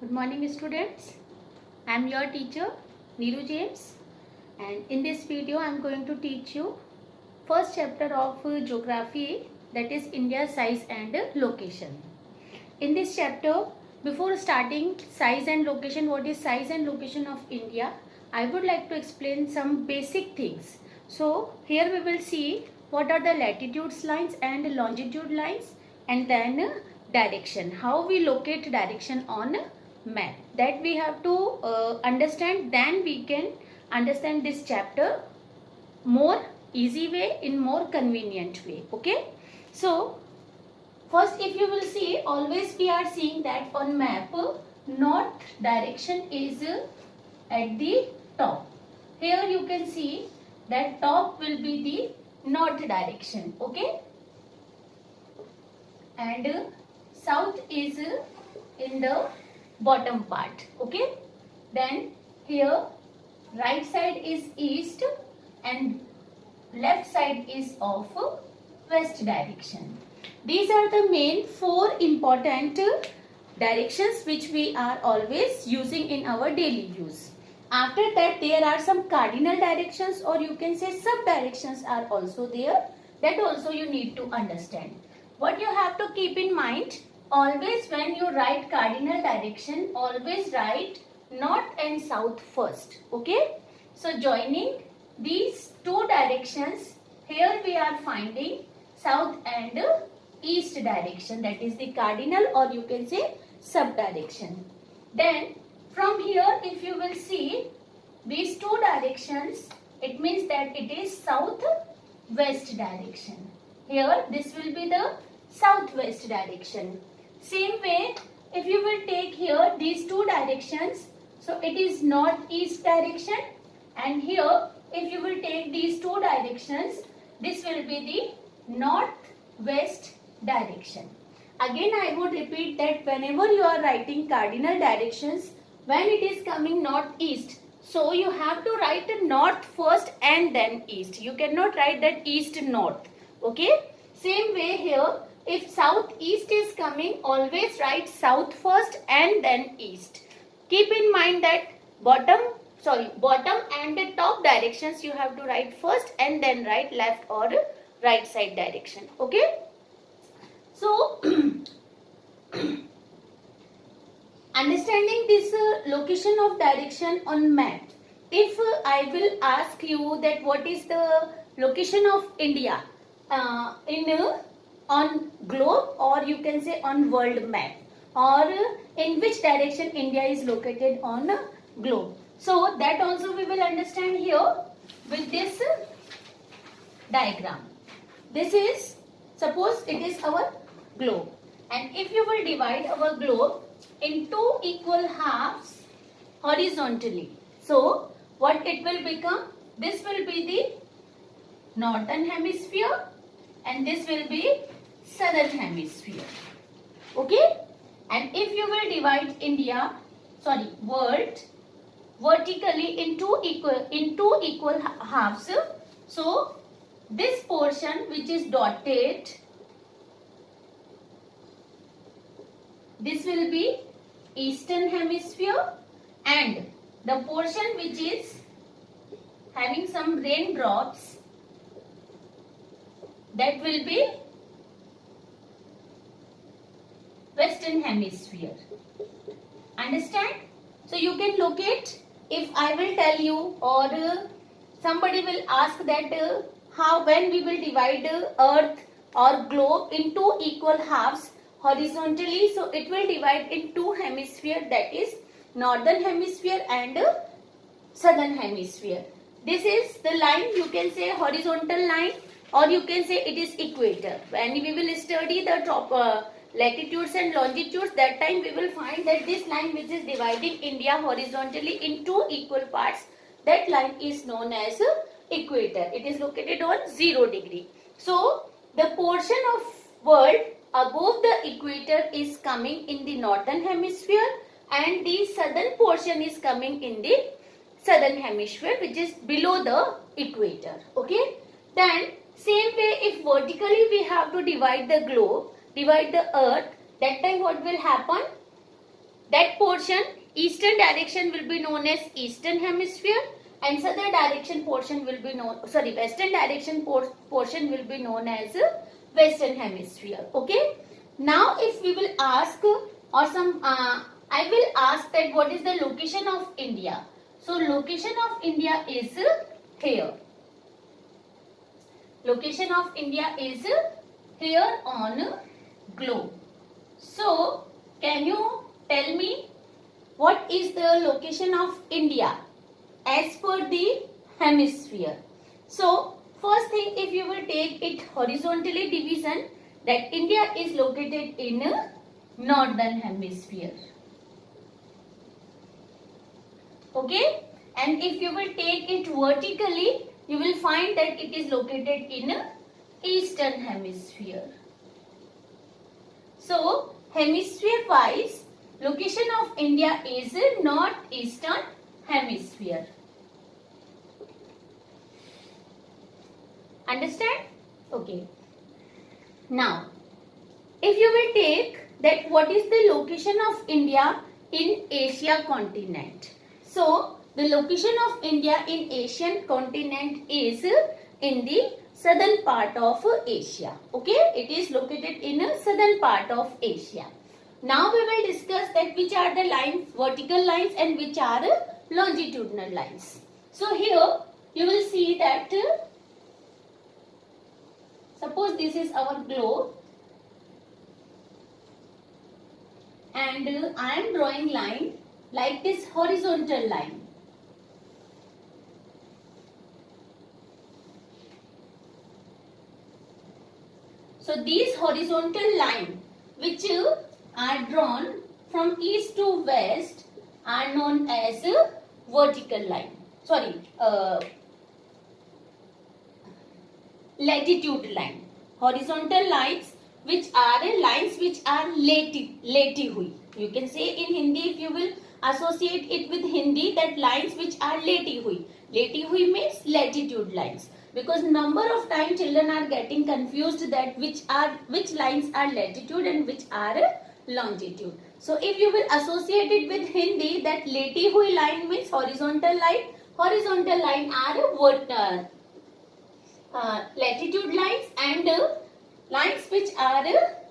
Good morning students. I am your teacher Neeru James, and in this video I am going to teach you first chapter of geography, that is India size and location. In this chapter, before starting size and location, what is size and location of India, I would like to explain some basic things. So here we will see what are the latitudes lines and longitude lines, and then direction, how we locate direction on map, that we have to understand, then we can understand this chapter more easy way, in more convenient way. Okay, so first, if you will see, always we are seeing that on map, north direction is at the top. Here you can see that top will be the north direction. Okay, and south is in the bottom part. Okay, then here right side is east and left side is of west direction. These are the main four important directions which we are always using in our daily use. After that, there are some cardinal directions, or you can say sub directions are also there. That also you need to understand. What you have to keep in mind, always when you write cardinal direction, always write north and south first. Okay, so joining these two directions, here we are finding south and east direction, that is the cardinal, or you can say sub direction. Then from here, if you will see these two directions, it means that it is south west direction. Here this will be the southwest direction. Same way, if you will take here these two directions, so it is northeast direction, and here if you will take these two directions, this will be the northwest direction. Again, I would repeat that whenever you are writing cardinal directions, when it is coming northeast, so you have to write north first and then east. You cannot write that east north. Okay, same way here, if southeast is coming, always write south first and then east. Keep in mind that bottom and the top directions you have to write first and then write left or right side direction. Okay, so understanding this location of direction on map, if I will ask you that what is the location of India on globe, or you can say on world map, or in which direction India is located on globe, so that also we will understand here with this diagram. This is, suppose it is our globe, and if you will divide our globe in two equal halves horizontally, so what it will become? This will be the northern hemisphere and this will be southern hemisphere. Okay, and if you will divide world vertically in two equal halves, so this portion which is dotted, this will be eastern hemisphere, and the portion which is having some raindrops, that will be western hemisphere. Understand? So you can locate, if I will tell you, or somebody will ask that how, when we will divide earth or globe into equal halves horizontally, so it will divide in two hemisphere, that is northern hemisphere and southern hemisphere. This is the line, you can say horizontal line, or you can say it is equator. When we will study the latitudes and longitudes, that time we will find that this line which is dividing India horizontally in two equal parts, that line is known as equator. It is located on 0 degree. So the portion of world above the equator is coming in the northern hemisphere, and the southern portion is coming in the southern hemisphere, which is below the equator. Okay, then same way, if vertically we have to divide the globe, divide the earth, that time what will happen? that portion, eastern direction will be known as eastern hemisphere, and southern direction portion will be known, sorry, western direction portion will be known as western hemisphere. Okay. Now if we will ask or some I will ask that what is the location of India. So location of India is here. Location of India is here on globe. So can you tell me what is the location of India as per the hemisphere? So first thing, if you will take it horizontally division, that India is located in northern hemisphere. Okay, and if you will take it vertically, you will find that it is located in eastern hemisphere. So hemisphere wise, location of India is northeastern hemisphere. Understand? Okay. Now, if you will take that what is the location of India in Asia continent. So, the location of India in Asian continent is in the southern part of Asia. Okay, it is located in a southern part of Asia. Now we will discuss that which are the lines, vertical lines, and which are longitudinal lines. So here you will see that suppose this is our globe, and I am drawing line like this horizontal line. So these horizontal line which are drawn from east to west are known as vertical line. Sorry, latitude line. Horizontal lines which are lines which are leti hui. You can say in Hindi, if you will associate it with Hindi, that lines which are leti hui. Leti hui means latitude lines. Because number of times children are getting confused that which lines are latitude and which are longitude. So if you will associate it with Hindi, that leti hui line means horizontal line. Horizontal line are latitude lines, and lines which are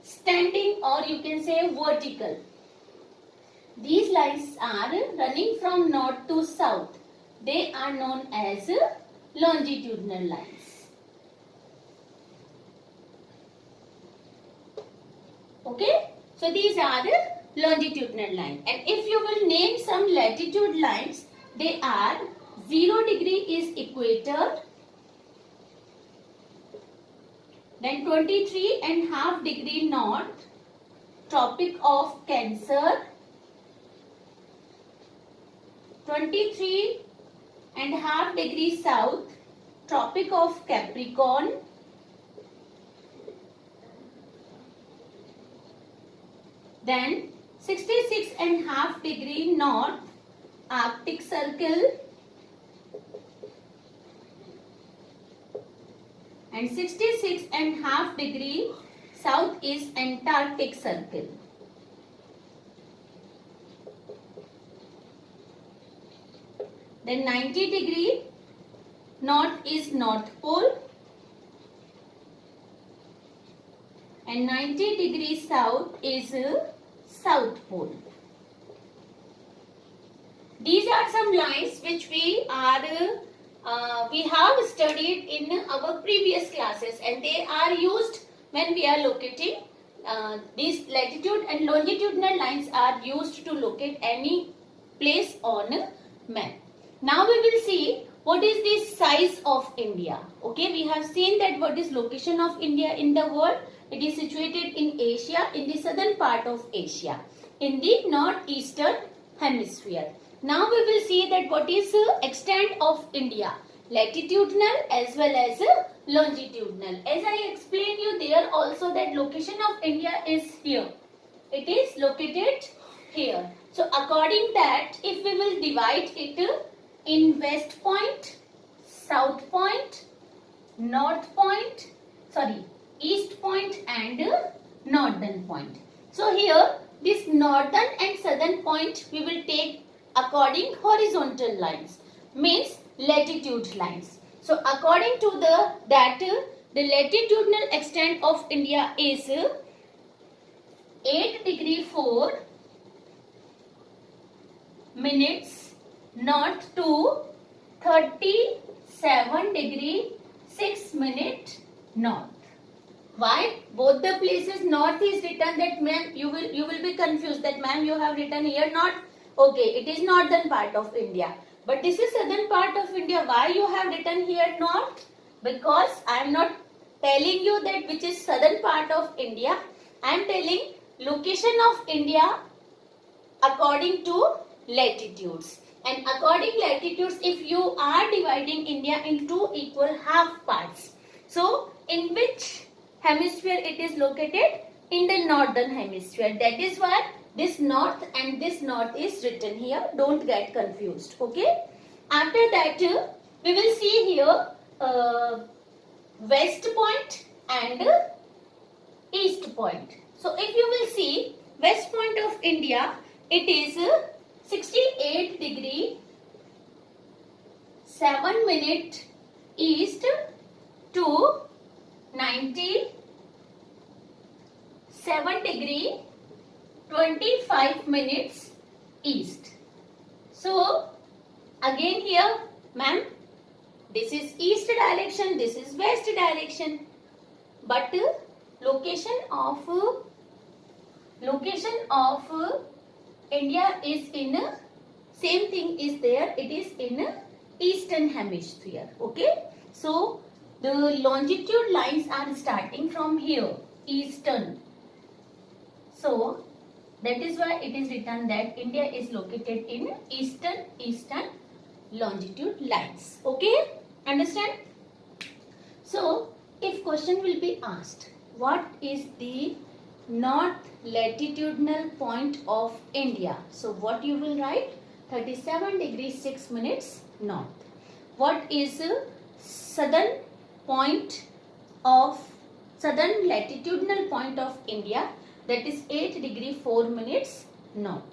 standing, or you can say vertical. These lines are running from north to south. They are known as longitudinal lines. Okay, so these are longitudinal lines. And if you will name some latitude lines, they are 0 degree is equator, then 23.5 degree north, Tropic of Cancer, 23.5 degree south, Tropic of Capricorn, then 66.5 degree north, Arctic Circle, and 66.5 degree south is Antarctic Circle. Then 90 degree north is North Pole, and 90 degree south is South Pole. These are some lines which we have studied in our previous classes, and they are used when we are locating. These latitude and longitudinal lines are used to locate any place on a map. Now we will see what is the size of India. Okay, we have seen that what is location of India in the world. It is situated in Asia, in the southern part of Asia, in the northeastern hemisphere. Now we will see that what is extent of India, latitudinal as well as longitudinal. As I explained you there also, that location of India is here. It is located here. So according that, if we will divide it in west point, south point, north point, sorry, east point and northern point. So here this northern and southern point we will take according horizontal lines, means latitude lines. So according to the latitudinal extent of India is 8 degree 4 minutes north to 37 degree 6 minute north. Why both the places north is written? That ma'am, you will be confused that ma'am, you have written here north. Okay, it is northern part of India, but this is southern part of India. Why you have written here north? Because I am not telling you that which is southern part of India. I am telling location of India according to latitudes. And according latitudes, if you are dividing India into equal half parts, so in which hemisphere it is located? In the northern hemisphere. That is why this north and this north is written here. Don't get confused. Okay. After that, we will see here west point and east point. So if you will see west point of India, it is 68 degree 7 minute east to 97 degree 25 minutes east. So again here, ma'am, this is east direction, this is west direction, but location of India is in same thing is there. It is in eastern hemisphere. Okay. So the longitude lines are starting from here, eastern. So that is why it is written that India is located in eastern longitude lines. Okay. Understand? So if question will be asked, what is the north latitudinal point of India? So what you will write? 37 degree 6 minutes north. What is southern latitudinal point of India? That is 8 degree 4 minutes north.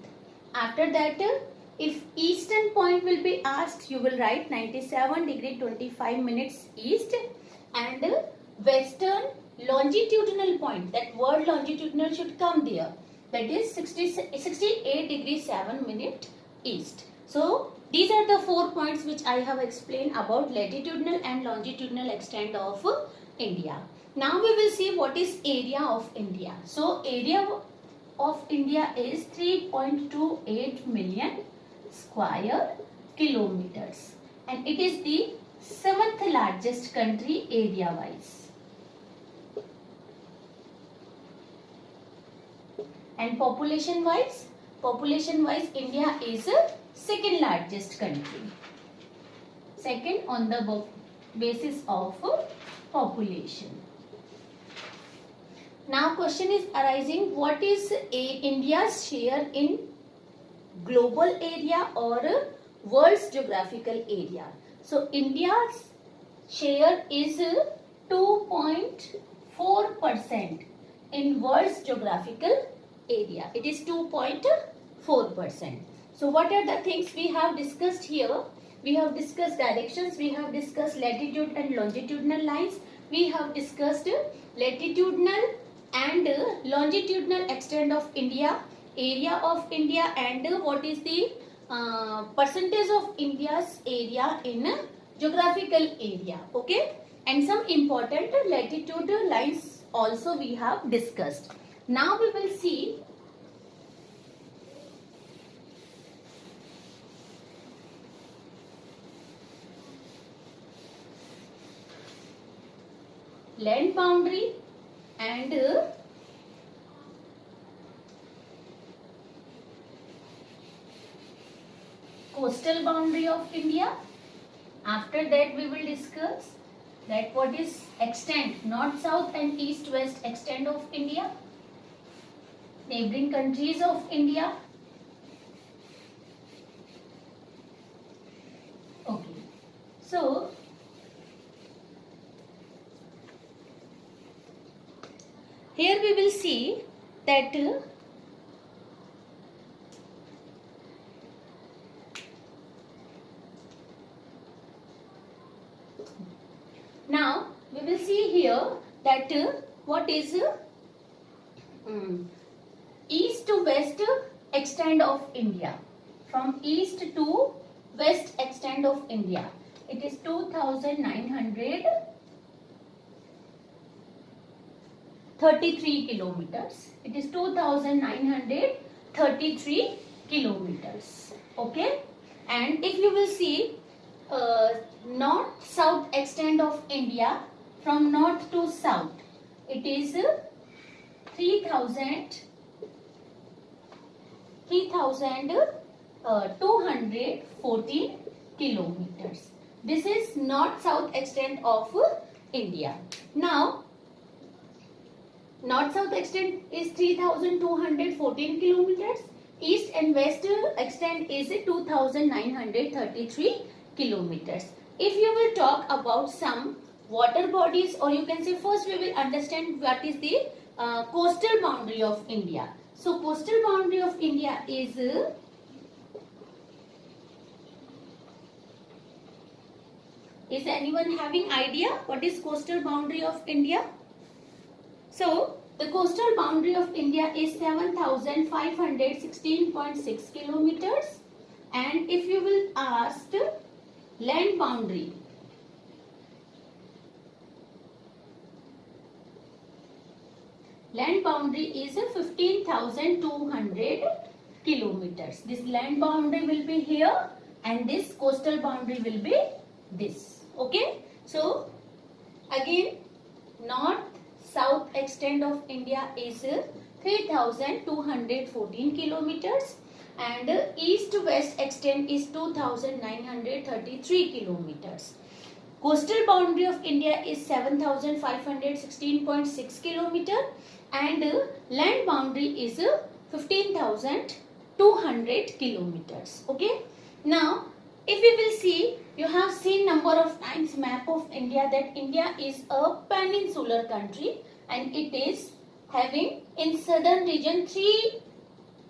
After that, if eastern point will be asked, you will write 97 degree 25 minutes east, and western longitudinal point, that word longitudinal should come there, that is 68 degree 7 minute east. So these are the 4 points which I have explained about latitudinal and longitudinal extent of India. Now we will see what is area of India. So area of India is 3.28 million square kilometers, and it is the 7th largest country area wise. And population wise, India is second largest country. Second on the basis of population. Now question is arising, what is India's share in global area or world's geographical area? So India's share is 2.4% in world's geographical area. It is 2.4%. So what are the things we have discussed here? We have discussed directions, we have discussed latitude and longitudinal lines, we have discussed latitudinal and longitudinal extent of India, area of India, and what is the percentage of India's area in geographical area. Okay, and some important latitude lines also we have discussed. Now we will see land boundary and coastal boundary of India. After that we will discuss that what is extent, north, south and east, west extent of India, neighboring countries of India. Okay, so here we will see that will see here that what is east to west extent of India. From east to west extent of India. It is 2,933 kilometers. It is 2,933 kilometers. Okay. And if you will see north-south extent of India, from north to south, it is 3,214 kilometers. This is north-south extent of India. Now, north-south extent is 3,214 kilometers. East and west extent is 2,933 kilometers. If you will talk about some water bodies, or you can say first we will understand what is the coastal boundary of India. So coastal boundary of India is anyone having idea what is coastal boundary of India? So the coastal boundary of India is 7,516.6 kilometers. And if you will ask land boundary, land boundary is 15,200 kilometers. This land boundary will be here and this coastal boundary will be this. Okay. So again, north south extent of India is 3,214 kilometers and east to west extent is 2,933 kilometers. Coastal boundary of India is 7,516.6 kilometer and land boundary is 15,200 kilometers. Okay. Now, if we will see, you have seen number of times map of India that India is a peninsular country and it is having in southern region 3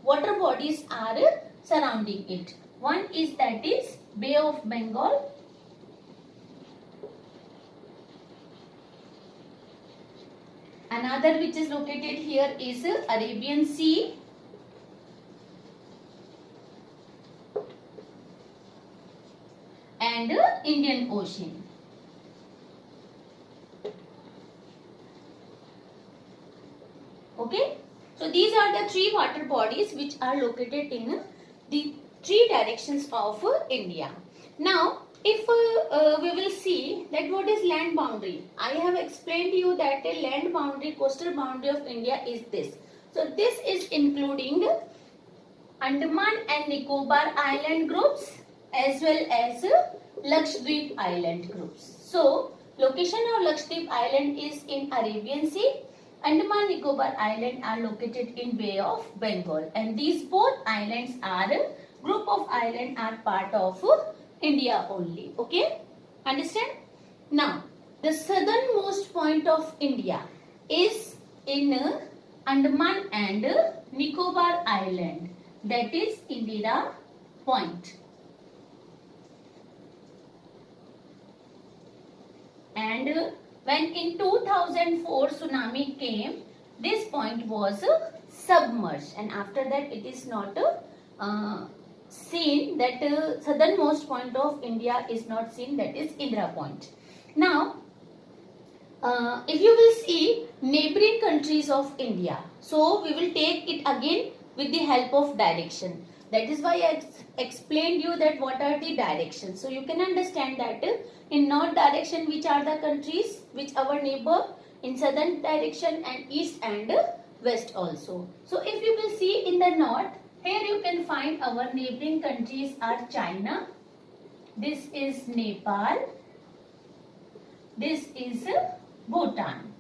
water bodies are surrounding it. One is that is Bay of Bengal. Another which is located here is Arabian Sea. And Indian Ocean. Okay. So these are the 3 water bodies which are located in the 3 directions of India. Now, if we will see that what is land boundary. I have explained to you that a land boundary, coastal boundary of India is this. So this is including Andaman and Nicobar Island groups as well as Lakshadweep Island groups. So, location of Lakshadweep Island is in Arabian Sea. Andaman Nicobar Island are located in Bay of Bengal. And these both islands are, group of islands are part of India only. Okay? Understand? Now, the southernmost point of India is in Andaman and Nicobar Island. That is Indira Point. And when in 2004 tsunami came, this point was submerged and after that it is not seen, that southernmost point of India is not seen, that is Indira Point. Now, if you will see neighboring countries of India, so we will take it again with the help of direction. That is why I explained you that what are the directions. So you can understand that in north direction which are the countries which our neighbor, in southern direction and east and west also. So if you will see in the north, here you can find our neighboring countries are China, this is Nepal, this is Bhutan.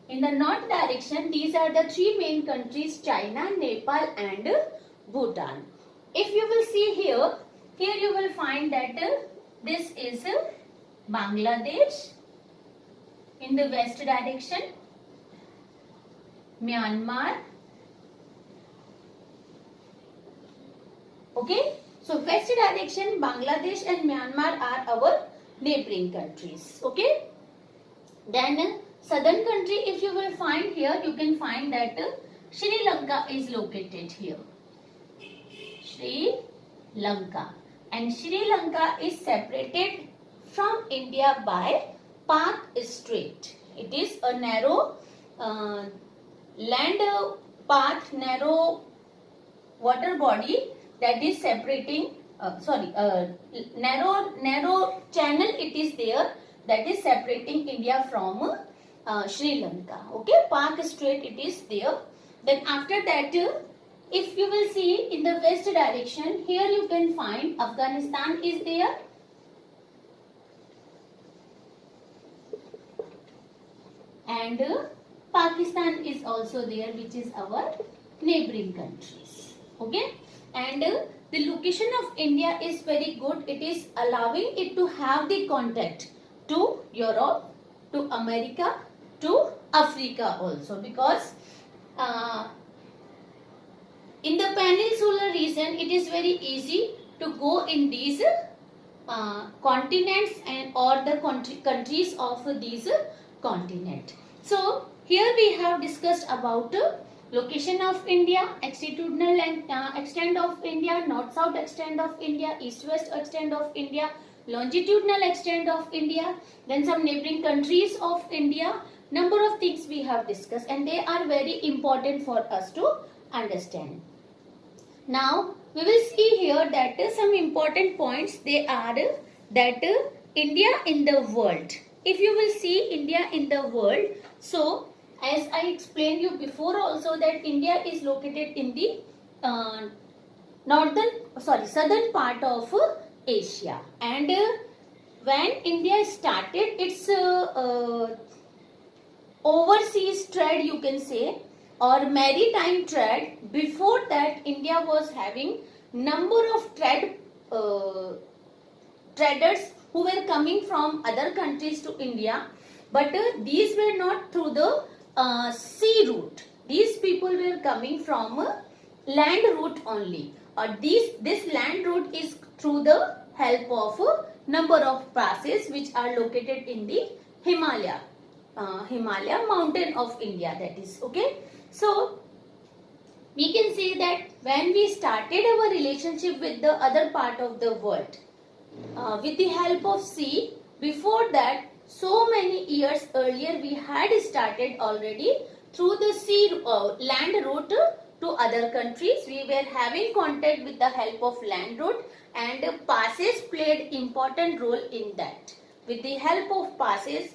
In the north direction, these are the 3 main countries, China, Nepal and Bhutan. If you will see here, you will find that this is Bangladesh in the west direction, Myanmar. Okay, so west direction, Bangladesh and Myanmar are our neighboring countries. Okay. Then southern country, if you will find here, you can find that Sri Lanka is located here. Sri Lanka. And Sri Lanka is separated from India by Pak Strait. It is a narrow land path, narrow water body that is separating, narrow channel it is there that is separating India from Sri Lanka. Okay, Pak Strait it is there. Then after that, if you will see in the west direction, here you can find Afghanistan is there. And Pakistan is also there, which is our neighboring countries. Okay, and the location of India is very good. It is allowing it to have the contact to Europe, to America, to Africa also, because in the peninsular region it is very easy to go in these continents and or the countries of these continent. So here we have discussed about location of India, extitudinal extent of India, north-south extent of India, east-west extent of India, longitudinal extent of India, then some neighboring countries of India. Number of things we have discussed, and they are very important for us to understand. Now we will see here that some important points, they are that India in the world. If you will see India in the world, so as I explained you before also that India is located in the southern part of Asia, and when India started its overseas trade, you can say, or maritime trade, before that India was having number of traders who were coming from other countries to India, but these were not through the sea route. These people were coming from land route only. This land route is through the help of number of passes which are located in the Himalaya mountain of India, that is. Okay, so we can say that when we started our relationship with the other part of the world with the help of sea, before that so many years earlier we had started already through the sea land route to other countries. We were having contact with the help of land route, and passes played important role in that. With the help of passes,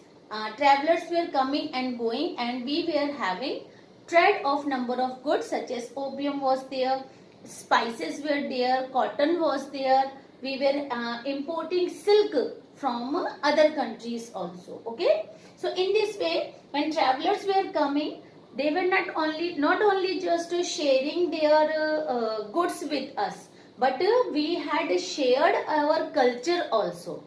travelers were coming and going, and we were having trade of number of goods such as opium was there, spices were there, cotton was there. We were importing silk from other countries also. Okay, so in this way, when travelers were coming, they were not only just sharing their goods with us, but we had shared our culture also.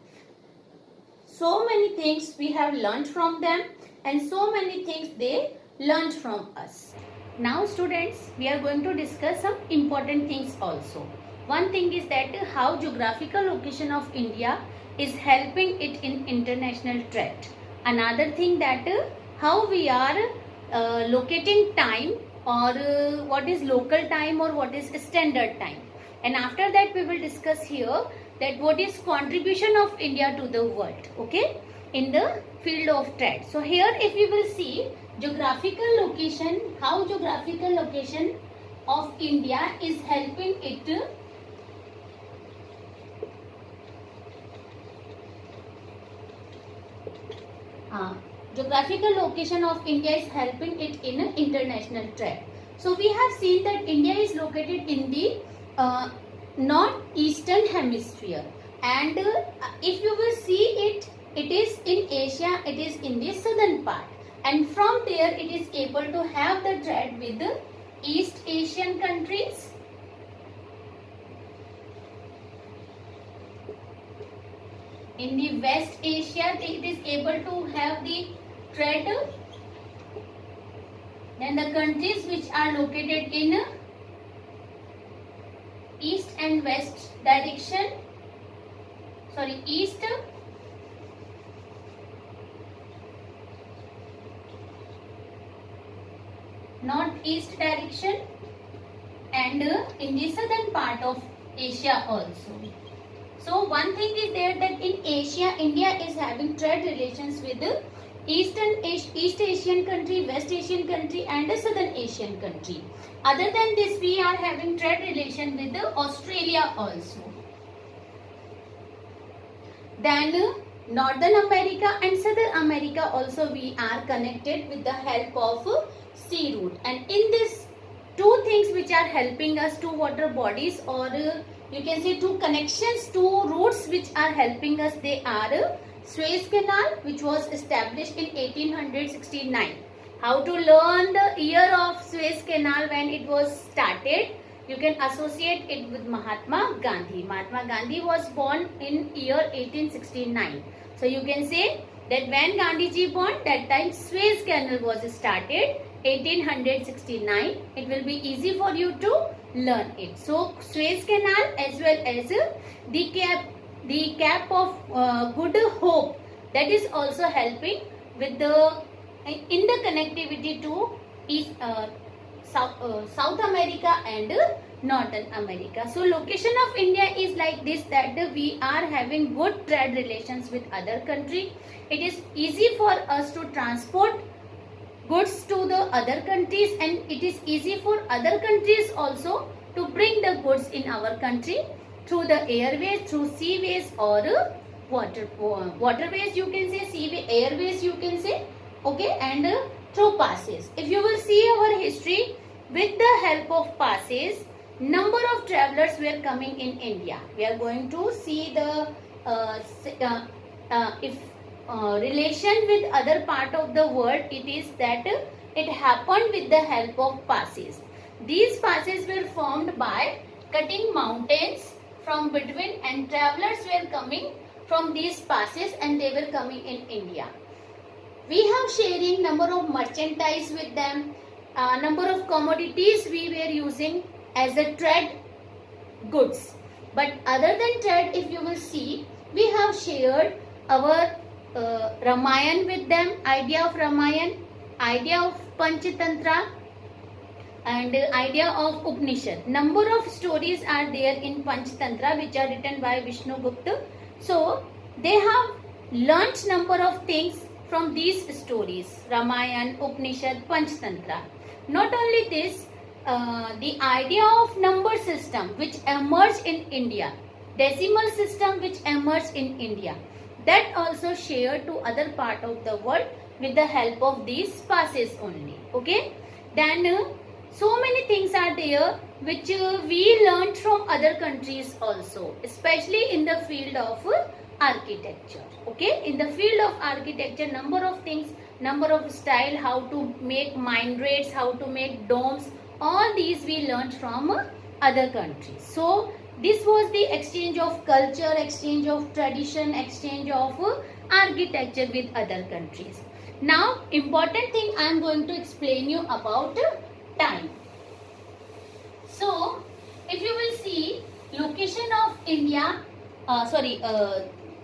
So many things we have learned from them, and so many things they learned from us. Now students, we are going to discuss some important things also. One thing is that how geographical location of India is helping it in international trade. Another thing that how we are locating time, or what is local time or what is standard time. And after that we will discuss here that what is contribution of India to the world, okay, in the field of trade. So here if we will see geographical location, how geographical location of India is helping it geographical location of India is helping it in international trade. So we have seen that India is located in the northeastern hemisphere, and if you will see it, it is in Asia, it is in the southern part, and from there it is able to have the trade with the East Asian countries, in the West Asia it is able to have the trade, then the countries which are located in east and west direction, east northeast direction, and in the southern part of Asia also. So one thing is there that in Asia, India is having trade relations with the East Asian country, West Asian country, and the Southern Asian country. Other than this, we are having trade relation with the Australia also. Then Northern America and Southern America also we are connected with the help of sea route. And in this, two things which are helping us, two water bodies, or you can say two connections, two routes which are helping us, they are Suez Canal, which was established in 1869. How to learn the year of Suez Canal when it was started? You can associate it with Mahatma Gandhi. Mahatma Gandhi was born in year 1869. So you can say that when Gandhi ji born, that time Suez Canal was started, 1869. It will be easy for you to learn it. So Suez Canal as well as the Cape of Good Hope, that is also helping with the in the connectivity to East, South America and Northern America. So location of India is like this, that we are having good trade relations with other country. It is easy for us to transport goods to the other countries, and it is easy for other countries also to bring the goods in our country through the airways, through seaways, or waterways you can say, seaway, airways you can say, okay, and through passes. If you will see our history, with the help of passes, number of travelers were coming in India. We are going to see the relation with other part of the world. It is that it happened with the help of passes. These passes were formed by cutting mountains from between, and travelers were coming from these passes and they were coming in India. We have sharing number of merchandise with them, number of commodities we were using as a trade goods. But other than trade, if you will see, we have shared our Ramayan with them, idea of Ramayan, idea of Panchatantra, and idea of Upanishad. Number of stories are there in Panchatantra which are written by Vishnugupta. So they have learnt number of things from these stories, Ramayan, Upanishad, Panchatantra. Not only this, the idea of number system which emerged in India, decimal system which emerged in India, that also shared to other part of the world with the help of these passes only. Okay, then so many things are there which we learned from other countries also, especially in the field of architecture. Okay, in the field of architecture, number of things, number of style, how to make minarets, how to make domes, all these we learned from other countries. So this was the exchange of culture, exchange of tradition, exchange of architecture with other countries. Now important thing I am going to explain you about time. So if you will see location of India,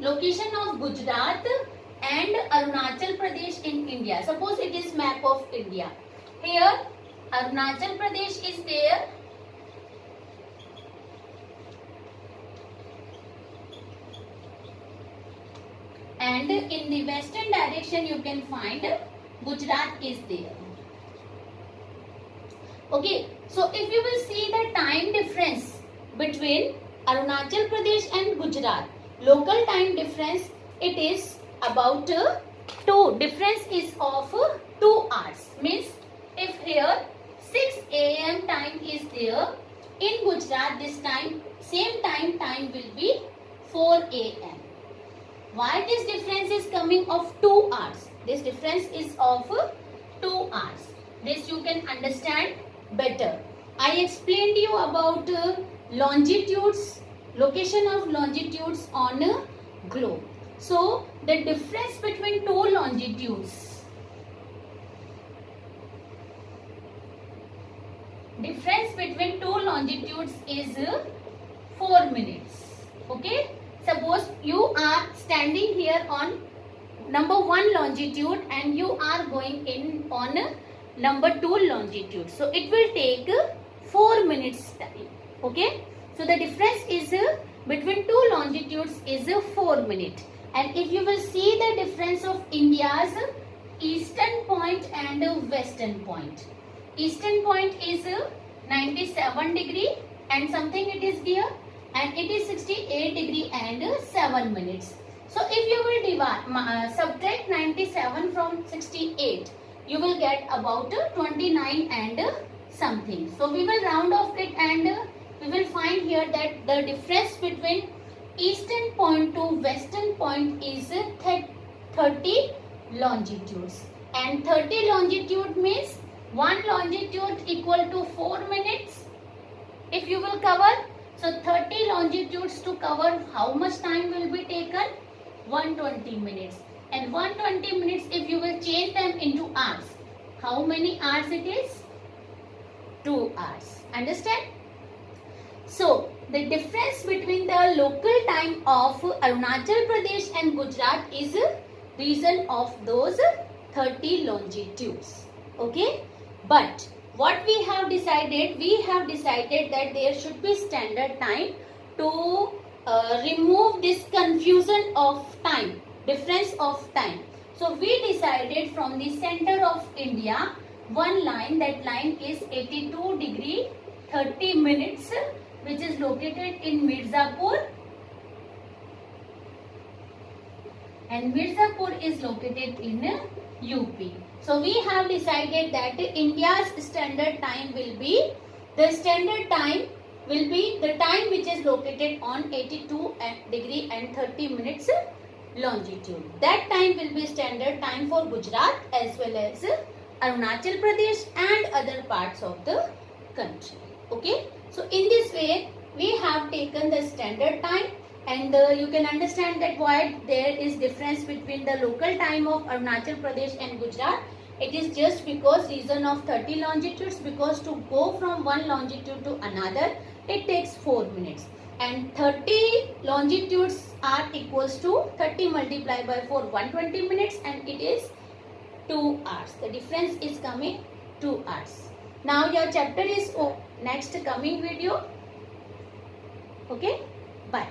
location of Gujarat and Arunachal Pradesh in India. Suppose it is map of India. Here Arunachal Pradesh is there. And in the western direction you can find Gujarat is there. Okay, so if you will see the time difference between Arunachal Pradesh and Gujarat, local time difference, it is about 2. Difference is of 2 hours. Means if here 6 AM time is there, in Gujarat this time, same time will be 4 AM. Why this difference is coming of 2 hours? This difference is of 2 hours. This you can understand better. I explained you about longitudes, location of longitudes on a globe. So the difference between 2 longitudes, is 4 minutes. Okay. Suppose you are standing here on number 1 longitude and you are going in on number 2 longitude. So it will take 4 minutes time. Okay. So the difference is between two longitudes is 4 minutes. And if you will see the difference of India's eastern point and western point. Eastern point is 97 degree and something it is here, and it is 68 degree and 7 minutes. So if you will divide, subtract 97 from 68, you will get about 29 and something. So we will round off it and we will find here that the difference between eastern point to western point is 30 longitudes. And 30 longitude means one longitude equal to 4 minutes. If you will cover, so 30 longitudes to cover, how much time will be taken? 120 minutes. And 120 minutes, if you will change them into hours, how many hours it is? 2 hours. Understand? So the difference between the local time of Arunachal Pradesh and Gujarat is reason of those 30 longitudes. Okay? But what we have decided that there should be standard time to remove this confusion of time, difference of time. So we decided from the center of India, one line, that line is 82 degree 30 minutes, which is located in Mirzapur, and Mirzapur is located in UP. So we have decided that India's standard time will be, the standard time will be the time which is located on 82 degree and 30 minutes longitude. That time will be standard time for Gujarat as well as Arunachal Pradesh and other parts of the country. Okay. So in this way we have taken the standard time, and you can understand that why there is difference between the local time of Arunachal Pradesh and Gujarat. It is just because reason of 30 longitudes, because to go from one longitude to another it takes 4 minutes, and 30 longitudes are equals to 30 multiplied by 4, 120 minutes, and it is 2 hours. The difference is coming 2 hours. Now your chapter is next coming video. Okay, bye.